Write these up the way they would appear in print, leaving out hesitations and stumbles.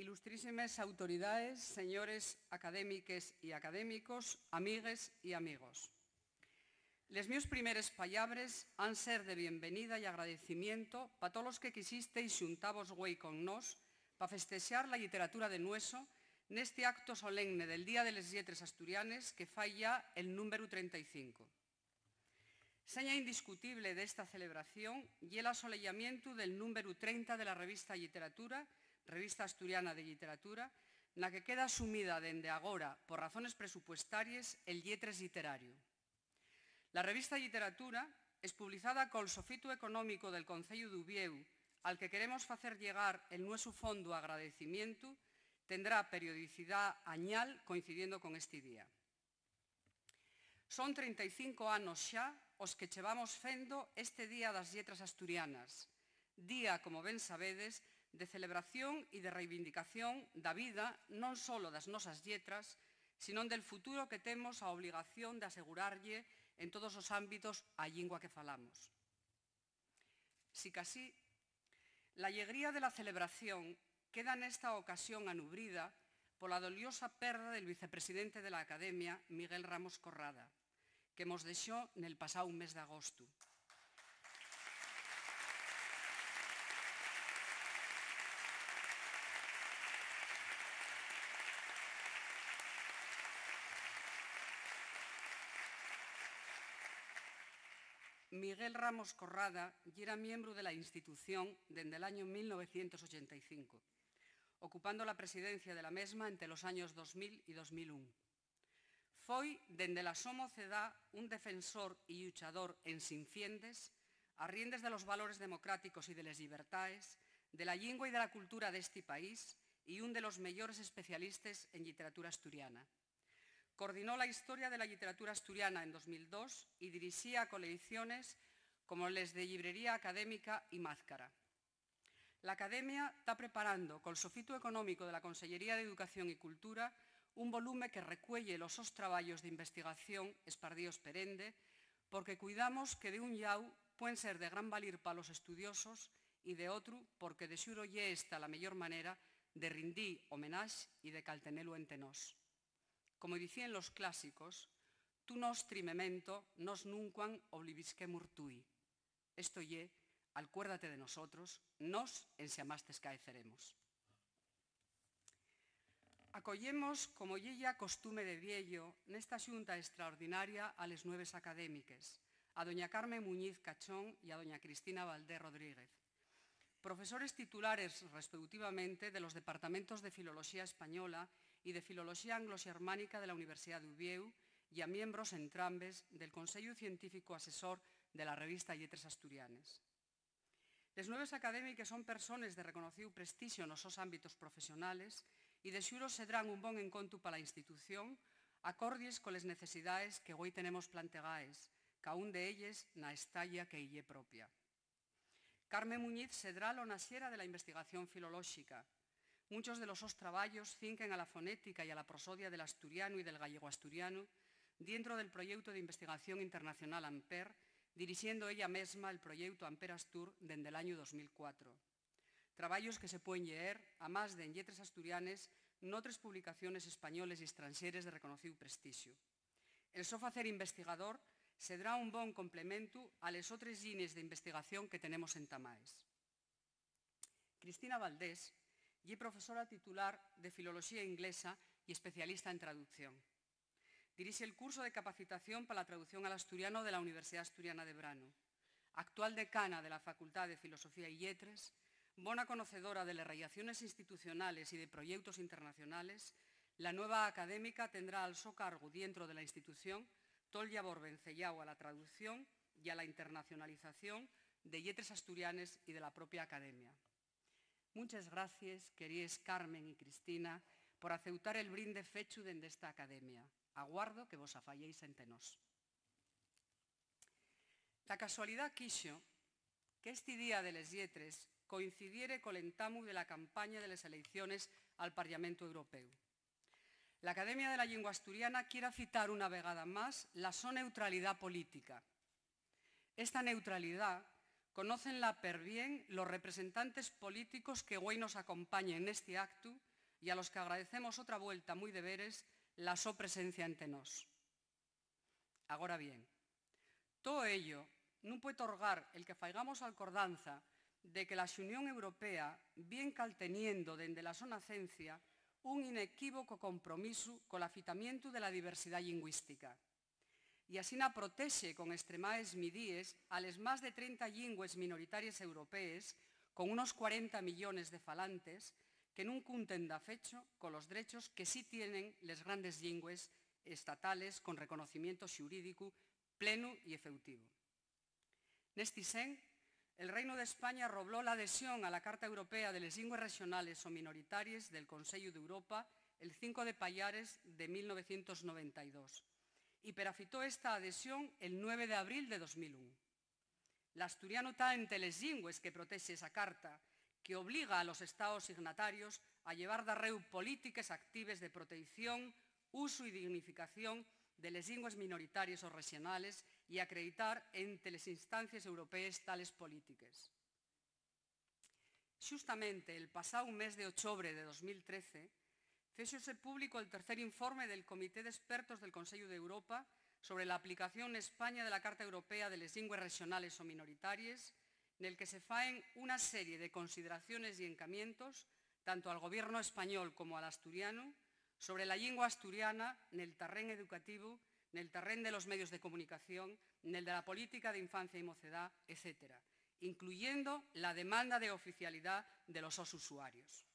Ilustrísimes autoridades, señores académiques y académicos, amigues y amigos. Les meus primeres pallabres han ser de bienvenida y agradecimiento pa todos los que quisisteis xuntavos güei con nos pa festexar la literatura de nueso neste acto solemne del Día de les Lletres Asturianes que fai ya el número 35. Seña indiscutible desta celebración y el asolellamiento del número 30 de la revista Literatura, Revista Asturiana de Literatura, na que queda asumida dende agora, por razones presupuestarias, el Lletres literario. La revista Literatura es publicada col sofito económico del Concello d'Ubieu, al que queremos facer llegar el nueso fondo agradecimiento, tendrá periodicidade añal coincidiendo con este día. Son 35 anos xa os que chevamos fendo este Día das Lletras Asturianas, día, como ben sabedes, de celebración e de reivindicación da vida non só das nosas lletras, sino del futuro que temos a obligación de asegurarlle en todos os ámbitos a lingua que falamos. Si casi, la alegría de la celebración queda nesta ocasión anubrida pola doliosa perda del vicepresidente de la Academia, Miguel Ramos Corrada, que mos deixó nel pasado mes de agosto. Miguel Ramos Corrada era miembro de la institución desde el año 1985, ocupando la presidencia de la mesma entre los años 2000 y 2001. Foi, dende la súa mocedad, un defensor e luchador en sinfiendes, a riendes de los valores democráticos y de les libertades, de la lingua y de la cultura deste país y un de los mellores especialistas en literatura asturiana. Coordinó la historia de la literatura asturiana en 2002 y dirigía colecciones como les de Librería Académica y Mázcara. La Academia está preparando, col sofito económico de la Consellería de Educación y Cultura, un volume que recuelle los sos traballos de investigación espardíos per ende, porque cuidamos que de un llau pueden ser de gran valir para los estudiosos y de otro porque de xuro lle esta la mellor manera de rindir homenaxe y de caltenelo ente nós. Como dicían los clásicos, tu nostri memento nos nunquam oblibisquemur tui. Esto ye, acuérdate de nosotros, nos ensiamastes caeceremos. Acollemos, como ye ya costume de viello, nesta xunta extraordinaria a les nueves académiques, a doña Carmen Muñiz Cachón y a doña Cristina Valdés Rodríguez, profesores titulares respectivamente de los departamentos de Filología Española y de Filología Anglo-Xermánica de la Universidad de Ubieu y a miembros entrambes del Consello Científico Asesor de la revista Lletres Asturianes. Les nueves académiques son personas de reconocido prestixio nos sos ámbitos profesionales e de xuro sedrán un bon encontro para a institución acordies coles necesidades que hoy tenemos plantegaes, ca un de elles na estalla que ille propia. Carmen Muñiz sedrá lo nasiera de la investigación filolóxica. Muchos de los sos traballos cinquen a la fonética y a la prosodia del asturiano y del gallego-asturiano dentro del proyecto de investigación internacional AMPER, dirigiendo ella mesma el proyecto AMPER Astur desde el año 2004. Traballos que se pueden leer, a más de en Lletres Asturianes, notres publicaciones españoles y extranjeras de reconocido prestixio. El so facer investigador será un bon complemento a les otras líneas de investigación que tenemos en Tamaes. Cristina Valdés y profesora titular de Filología Inglesa y especialista en traducción. Dirige el curso de capacitación para la traducción al asturiano de la Universidad Asturiana de Brano. Actual decana de la Facultad de Filosofía y Lletres, bona conocedora de las relaciones institucionales y de proyectos internacionales, la nueva académica tendrá al so cargo dentro de la institución todo el labor vencellao a la traducción y a la internacionalización de Lletres Asturianes y de la propia Academia. Muchas gracias, queríes Carmen y Cristina, por aceptar el brinde fechu dende esta Academia. Aguardo que vos afalléis ente nós. La casualidad quixo que este Día de les Lletres coincidiere col entamu de la campaña de les elecciones al Parlamento Europeu. La Academia de la Lengua Asturiana quiere citar una vegada más la so neutralidad política. Esta neutralidad conócenla per bien los representantes políticos que hoy nos acompañan en este acto e a los que agradecemos outra vuelta moi de veres la súa presencia ente nós. Agora bien, todo ello non pode torgar el que faigamos alcordanza de que la Xunión Europea vien calteniendo dende la súa nacencia un inequívoco compromiso co afitamiento de la diversidade lingüística. E asina protexe con extremaes midíes a les más de 30 llingües minoritarias europees con unos 40 millones de falantes que non cunten da fecho con los derechos que sí tienen les grandes llingües estatales con reconocimiento xurídico pleno e efectivo. Nesti sen, el Reino de España robló la adhesión a la Carta Europea de les Llingües Regionales o Minoritàries del Consello d'Europa el 5 de Pallares de 1992 y perafitó esta adhesión el 9 de abril de 2001. L'asturiano está entre les llingües que protexe esa carta, que obliga a los estados signatarios a llevar darreu polítiques actives de protección, uso y dignificación de les llingües minoritàries o regionales e acreditar entre les instancias europees tales polítiques. Xustamente el pasado mes de octubre de 2013, fexose público el tercer informe del Comité de Expertos del Consello de Europa sobre la aplicación en España de la Carta Europea de les Llingües Regionales o Minoritàries, en el que se faen una serie de consideraciones y encamientos, tanto al Gobierno español como al asturiano, sobre la lengua asturiana en el terreno educativo, en el terreno de los medios de comunicación, en el de la política de infancia y mocedad, etc., incluyendo la demanda de oficialidad de los usuarios.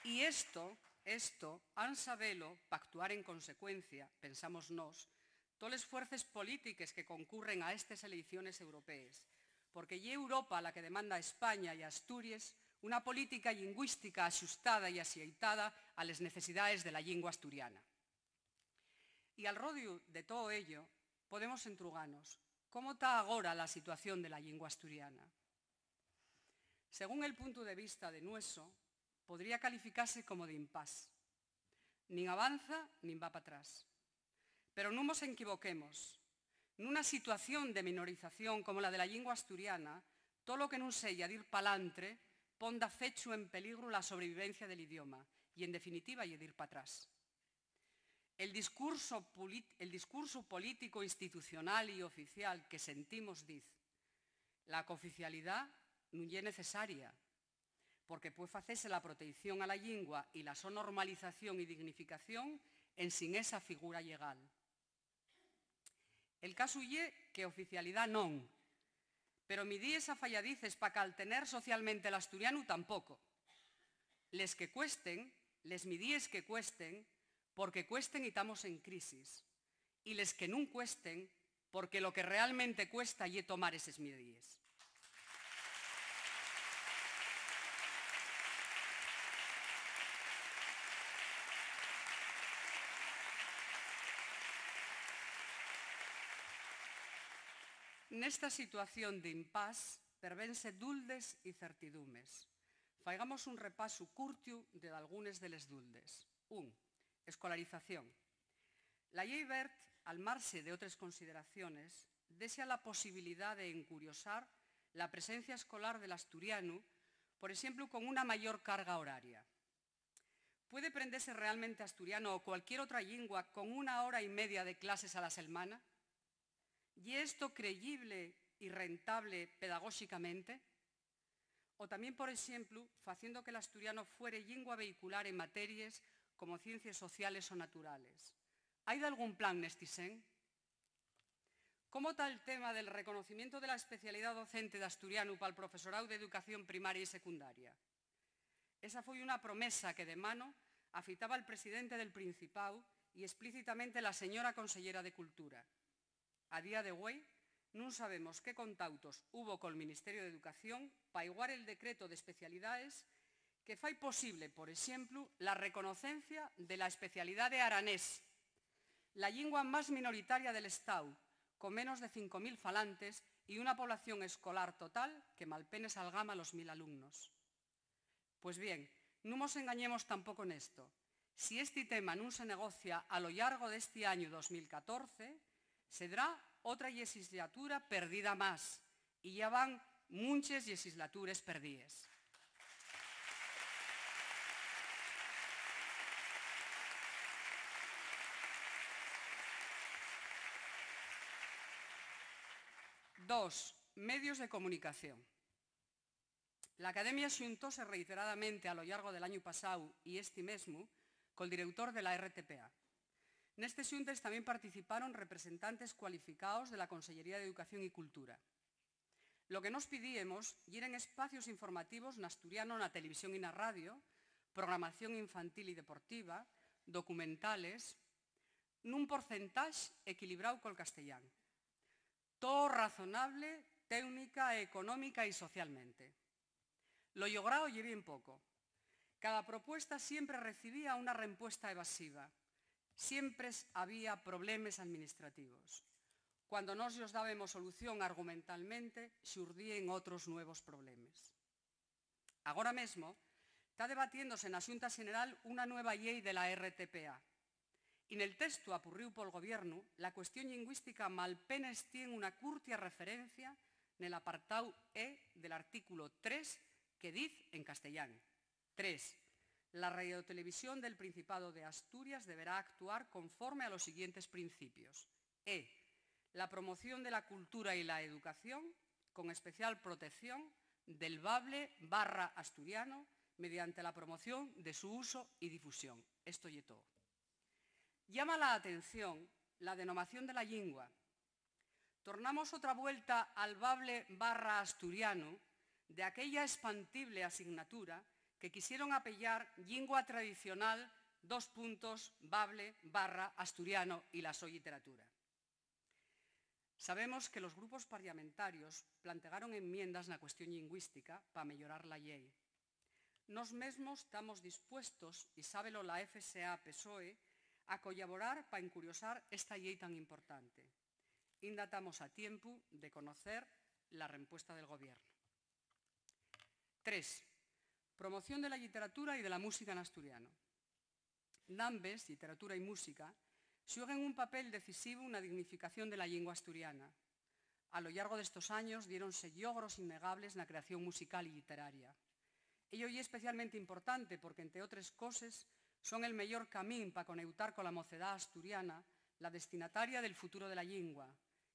Y esto, han sabelo pa actuar en consecuencia, pensamos nós, toles fuerzas polítiques que concurren a estas elecciones europees, porque é Europa la que demanda a España e a Asturias una política lingüística axustada e axeitada a les necesidades de la lingua asturiana. Y al rodio de todo ello, podemos entrugarnos. ¿Cómo está agora la situación de la lingua asturiana? Según el punto de vista de nueso, podría calificarse como de impasse. Nin avanza, nin va para atrás. Pero non nos equivoquemos. Nunha situación de minorización como la de la lingua asturiana, todo lo que non sella dir palantre pon da fecho en peligro la sobrevivencia del idioma y, en definitiva, y dir para atrás. El discurso político, institucional y oficial que sentimos diz: la cooficialidad non é necesaria, porque puede hacerse la protección a la lingua y la su normalización y dignificación en sin esa figura legal. El caso é que oficialidad non, pero midíes a falladices para caltener socialmente el asturiano tampouco. Les que cuesten, les midíes que cuesten, porque cuesten y estamos en crisis. Y les que non cuesten, porque lo que realmente cuesta é tomar eses midíes. Nesta situación de impasse pervense duldes e certidumes. Faigamos un repaso curtiu de algunes deles duldes. 1. Escolarización. La Llei Wert, al marxe de outras consideraciones, dexa la posibilidad de encuriosar la presencia escolar del asturiano, por ejemplo, con una mayor carga horaria. ¿Puede aprenderse realmente asturiano o cualquier otra lengua con 1 hora y media de clases a la semana? ¿Y esto creíble y rentable pedagógicamente? O también, por ejemplo, haciendo que el asturiano fuere lengua vehicular en materias como ciencias sociales o naturales. ¿Hay de algún plan nesti sen? ¿Cómo está el tema del reconocimiento de la especialidad docente de asturiano para el profesorado de educación primaria y secundaria? Esa foi una promesa que de mano afitaba el presidente del Principado y explícitamente la señora consellera de Cultura. A día de hoy, non sabemos qué contactos hubo col Ministerio de Educación para igualar el decreto de especialidades que fai posible, por exemplo, la reconocencia de la especialidad de aranés, la lingua más minoritaria del Estado, con menos de 5.000 falantes y una población escolar total que malpenes algama los 1.000 alumnos. Pues bien, non nos engañemos tampoco en esto. Si este tema non se negocia a lo largo deste año 2014, será outra legislatura perdida máis, e ya van muchas legislatures perdidas. Dos, medios de comunicación. La Academia xuntóse reiteradamente a lo largo del año pasado e este mesmo col director de la RTPA. Nestes xuntes tamén participaron representantes cualificados de la Consellería de Educación e Cultura. Lo que nos pedíamos yeren espacios informativos na asturiano na televisión e na radio, programación infantil e deportiva, documentales, nun porcentaxe equilibrado col castellán. Todo razonable, técnica, económica e socialmente. Lo logrado lle bien pouco. Cada propuesta siempre recibía una respuesta evasiva. Siempre había problemas administrativos. Cuando nos los dábamos solución argumentalmente, xurdían otros nuevos problemas. Agora mesmo, está debatiéndose na Xunta Xeneral una nueva ley de la RTPA. Y en el texto apurriu pol Gobierno, la cuestión lingüística malpenes tiene una curtia referencia en el apartado E del artículo 3 que dice en castellán. 3. La radiotelevisión del Principado de Asturias deberá actuar conforme a los siguientes principios. E. La promoción de la cultura y la educación, con especial protección del bable/asturiano mediante la promoción de su uso y difusión. Esto y todo. Llama la atención la denominación de la lingua. Tornamos otra vuelta al bable/asturiano de aquella expandible asignatura que quisieron apellar lingua tradicional, bable/asturiano y la so literatura. Sabemos que los grupos parlamentarios plantearon enmiendas na cuestión lingüística para mejorar la ley. Nos mesmos estamos dispuestos, y sábelo la FSA-PSOE, a colaborar para encuriosar esta ley tan importante. Ainda estamos a tiempo de conocer la respuesta del Gobierno. 3. Promoción de la literatura y de la música en asturiano. Nambes, literatura y música, xueguen un papel decisivo en la dignificación de la lengua asturiana. A lo largo de estos años diéronse logros innegables en la creación musical y literaria. Ello es especialmente importante porque, entre otras cosas, son el mejor camín para conectar con la mocedad asturiana, la destinataria del futuro de la lengua.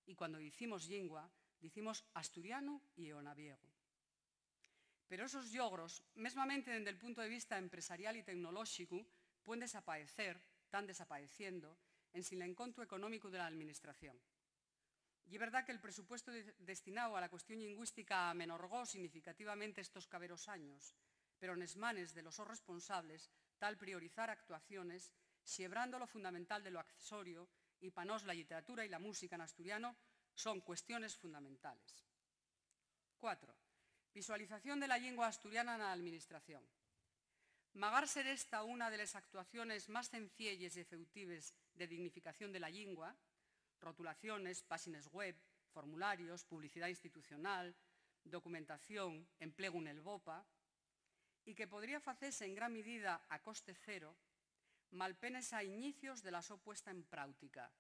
Y cuando decimos lengua, decimos asturiano y eonaviego. Pero esos logros, mesmamente desde el punto de vista empresarial y tecnológico, pueden desaparecer, están desapareciendo, en sin el encontro económico de la Administración. Y es verdad que el presupuesto destinado a la cuestión lingüística amenorgó significativamente estos caberos años, pero en manes de los responsables tal priorizar actuaciones, xebrando lo fundamental de lo accesorio, y para nos la literatura y la música en asturiano son cuestiones fundamentales. 4. Visualización de la lengua asturiana en la Administración. Magar ser esta una de las actuaciones más sencillas y efectivas de dignificación de la lengua, rotulaciones, páginas web, formularios, publicidad institucional, documentación, empleo en el BOPA, y que podría facerse en gran medida a coste cero, malpenes a inicios de la so puesta en práctica.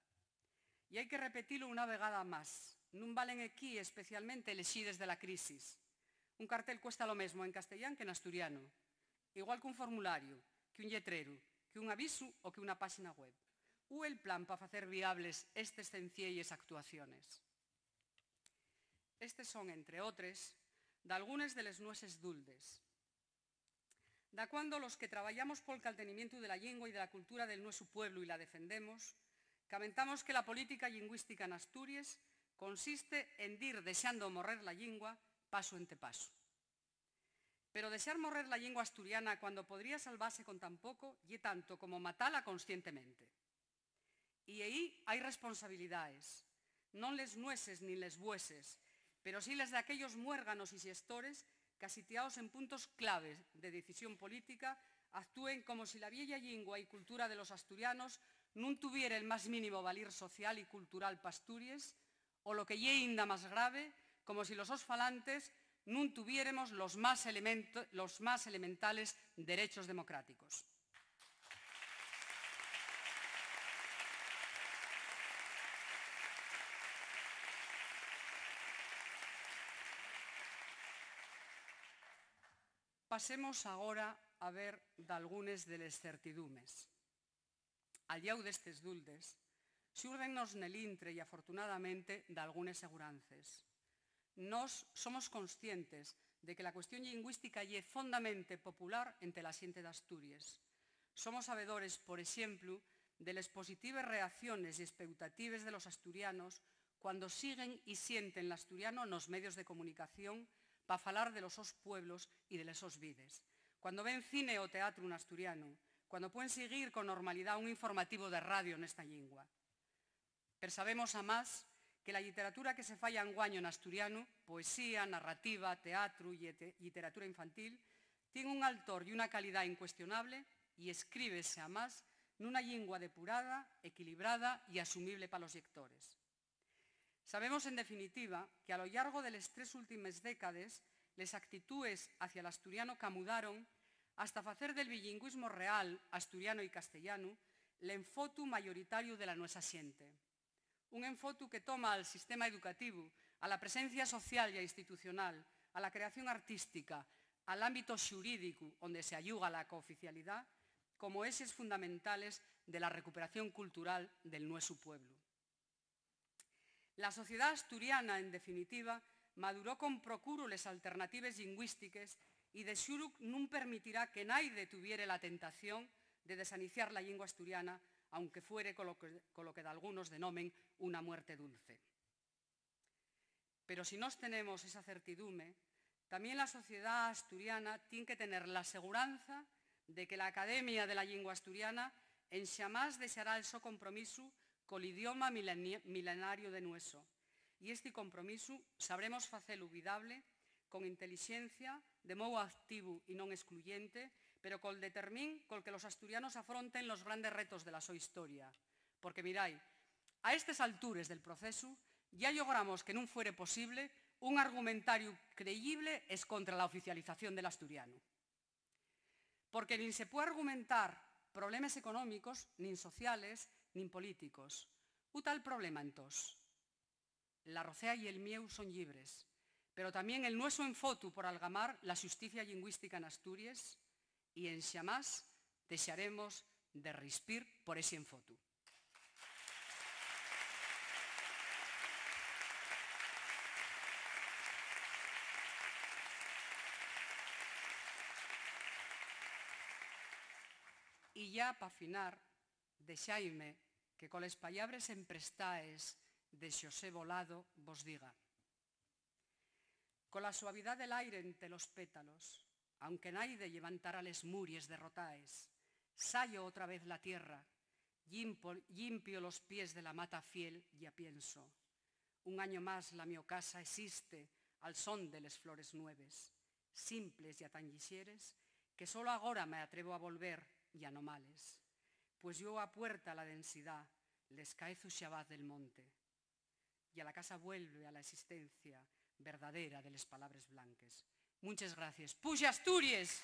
Y hay que repetirlo una vegada más. Non valen aquí especialmente lexides de la crisis. Un cartel cuesta lo mesmo en castellán que en asturiano, igual que un formulario, que un letrero, que un aviso o que una página web. O el plan para facer viables estas sencillas actuaciones. Estes son, entre otras, de algunas de les nueses duldes. Da cuando los que trabajamos por el caltenimiento de la lengua y de la cultura del nuestro pueblo y la defendemos, comentamos que la política lingüística en Asturias consiste en dir deseando morrer la lengua paso ente paso. Pero desear morrer la lengua asturiana cuando podría salvarse con tan poco, y tanto como matarla conscientemente. Y ahí hay responsabilidades, non les nueses ni les bueses, pero sí les de aquellos muérganos y gestores que, sitiados en puntos claves de decisión política, actúen como si la vieja lengua y cultura de los asturianos non tuviera el más mínimo valir social y cultural pa Asturias, o lo que lle inda más grave, como si los falantes non tuviéramos los más elementales derechos democráticos. Pasemos agora a ver dalgunes deles certidumes. Allau destes duldes, xúrdennos nel intre e afortunadamente dalgunes segurances. Nós somos conscientes de que la cuestión lingüística lle é fondamente popular entre la xente de Asturias. Somos sabedores, por exemplo, de les positivas reacciones e expectatives de los asturianos cuando siguen y sienten l'asturiano nos medios de comunicación para falar de los sos pueblos y de les sos vides. Cuando ven cine o teatro un asturiano, cuando pueden seguir con normalidad un informativo de radio nesta lingua. Pero sabemos, a más, que la literatura que se falla anguaño en asturiano, poesía, narrativa, teatro y literatura infantil, tiene un autor y una calidad incuestionable y escríbese, a más, nunha lingua depurada, equilibrada y asumible para los lectores. Sabemos, en definitiva, que a lo llargo de les 3 últimes décades, les actitudes hacia l'asturiano camudaron hasta facer del bilingüismo real, asturiano y castellano, l'enfotu mayoritario de la nuestra xente. Un enfotu que toma al sistema educativo, a la presencia social e institucional, a la creación artística, al ámbito xurídico, onde se ayuga la cooficialidad, como ejes fundamentales de la recuperación cultural del nuestro pueblo. La sociedad asturiana, en definitiva, maduró con procuro les alternatives lingüístiques y de xuru nun permitirá que naide tuviere la tentación de desaniciar la lingua asturiana, aunque fuere con lo que de algunos denomen una muerte dulce. Pero si nos tenemos esa certidumbre, también la sociedad asturiana tiene que tener la seguranza de que la Academia de la Lingua Asturiana en xamás deixará el so compromiso col idioma milenario de nueso. Y este compromiso sabremos facelo vidable con inteligencia, de modo activo y non excluyente, pero col determín col que los asturianos afronten los grandes retos de la súa historia. Porque, mirai, a estes altures del proceso ya logramos que non fuere posible un argumentario creíble es contra la oficialización del asturiano. Porque nin se puede argumentar problemas económicos, nin sociales, nin políticos. U tal problema, entós. La Rocea y el mieu son libres, pero también el nuestro enfotu por algamar la justicia lingüística en Asturias y en xamás deixaremos de rispir por ese enfotu. Y ya, para afinar, deixaime que con les pallabres emprestaes de Xosé Volado vos diga. Con la suavidad del aire entre los pétalos, aunque naide levantará les muries derrotaes, sallo otra vez la tierra, limpio los pies de la mata fiel, ya pienso. Un año más la mio casa existe al son de les flores nueves, simples y tan lixeres, que solo agora me atrevo a volver y a no males, pues yo a puerta la densidad les caezo xabaz del monte, y a la casa vuelve a la existencia verdadera de les palabras blanques. Muchas gracias. ¡Puja Asturias!